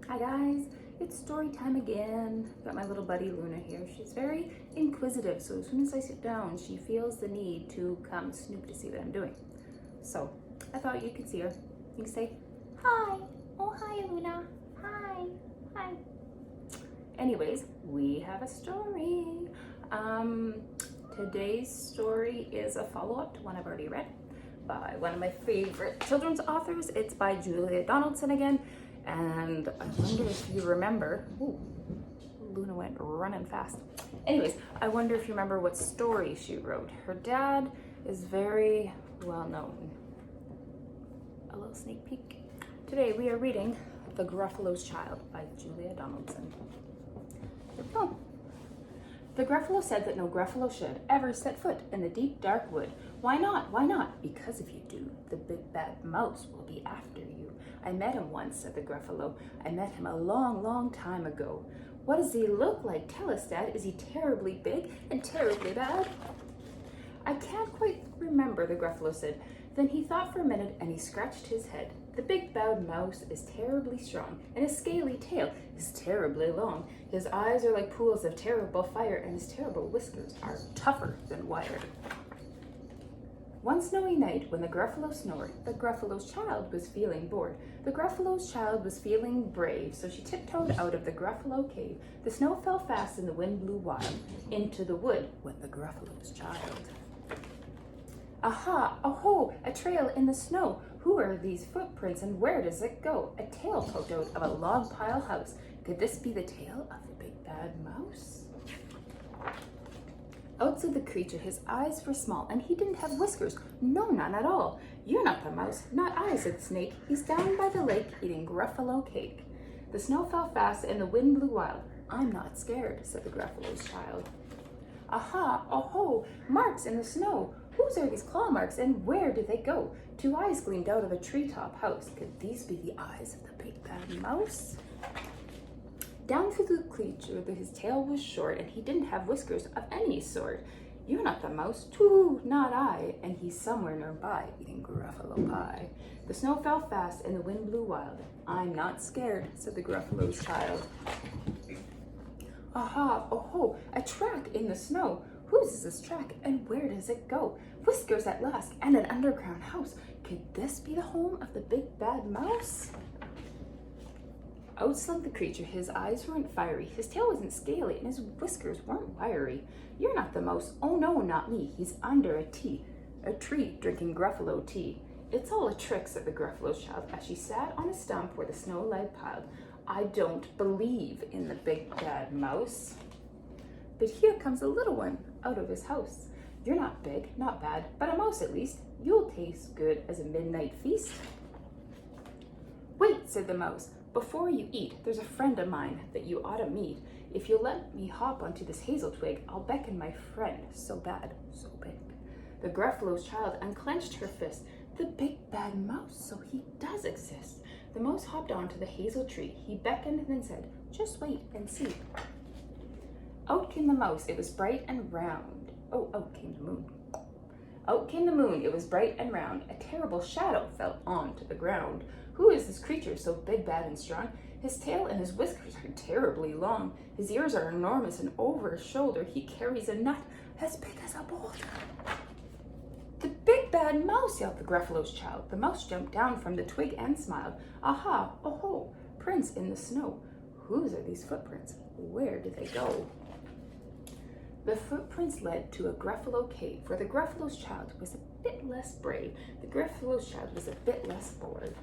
Hi guys, it's story time again. Got my little buddy Luna here. She's very inquisitive, so as soon as I sit down, she feels the need to come snoop to see what I'm doing. So I thought you could see her. You can say, hi. Oh, hi Luna. Hi. Hi. Anyways, we have a story. Today's story is a follow-up to one I've already read by one of my favorite children's authors. It's by Julia Donaldson again. And I wonder if you remember, ooh, Luna went running fast. Anyways, I wonder if you remember what story she wrote. Her dad is very well known. A little sneak peek. Today we are reading The Gruffalo's Child by Julia Donaldson. Here we go. The Gruffalo said that no Gruffalo should ever set foot in the deep dark wood. Why not? Why not? Because if you do, the big bad mouse will be after you. I met him once, said the Gruffalo. I met him a long, long time ago. What does he look like? Tell us, Dad. Is he terribly big and terribly bad? I can't quite remember, the Gruffalo said. Then he thought for a minute and he scratched his head. The big bad mouse is terribly strong, and his scaly tail is terribly long. His eyes are like pools of terrible fire, and his terrible whiskers are tougher than wire. One snowy night, when the Gruffalo snored, the Gruffalo's child was feeling bored. The Gruffalo's child was feeling brave, so she tiptoed out of the Gruffalo cave. The snow fell fast and the wind blew wild. Into the wood went the Gruffalo's child. Aha, oh-ho, a trail in the snow. Who are these footprints and where does it go? A tail poked out of a log pile house. Could this be the tail of the big bad mouse? Out said the creature, his eyes were small, and he didn't have whiskers. No, none at all. You're not the mouse, not I, said the snake. He's down by the lake eating Gruffalo cake. The snow fell fast and the wind blew wild. I'm not scared, said the Gruffalo's child. Aha, oh-ho, marks in the snow. Whose are these claw marks and where did they go? Two eyes gleamed out of a treetop house. Could these be the eyes of the big bad mouse? Down through the creature, his tail was short, and he didn't have whiskers of any sort. You're not the mouse, too, not I, and he's somewhere nearby, eating Gruffalo pie. The snow fell fast, and the wind blew wild. I'm not scared, said the Gruffalo's child. Aha, oh-ho, a track in the snow. Whose is this track, and where does it go? Whiskers at last, and an underground house. Could this be the home of the big bad mouse? Out slunk the creature, his eyes weren't fiery, his tail wasn't scaly, and his whiskers weren't wiry. You're not the mouse, oh no, not me, he's under a tree, drinking Gruffalo tea. It's all a trick, said the Gruffalo's child, as she sat on a stump where the snow lay piled. I don't believe in the big bad mouse. But here comes a little one out of his house. You're not big, not bad, but a mouse at least. You'll taste good as a midnight feast. Wait, said the mouse. Before you eat, there's a friend of mine that you ought to meet. If you'll let me hop onto this hazel twig, I'll beckon my friend, so bad, so big. The Gruffalo's child unclenched her fist. The big bad mouse, so he does exist. The mouse hopped onto the hazel tree. He beckoned and then said, just wait and see. Out came the mouse, it was bright and round. Oh, out came the moon. Out came the moon, it was bright and round. A terrible shadow fell onto the ground. Who is this creature so big, bad, and strong? His tail and his whiskers are terribly long. His ears are enormous, and over his shoulder he carries a nut as big as a boulder. The big bad mouse, yelled the Gruffalo's child. The mouse jumped down from the twig and smiled. Aha, oh-ho, prints in the snow. Whose are these footprints? Where did they go? The footprints led to a Gruffalo cave, where the Gruffalo's child was a bit less brave. The Gruffalo's child was a bit less bored.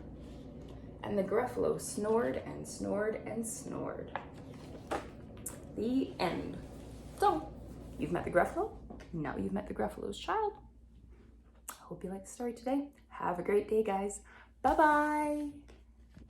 And the Gruffalo snored and snored and snored. The end. So, you've met the Gruffalo. Now you've met the Gruffalo's child. I hope you liked the story today. Have a great day, guys. Bye-bye.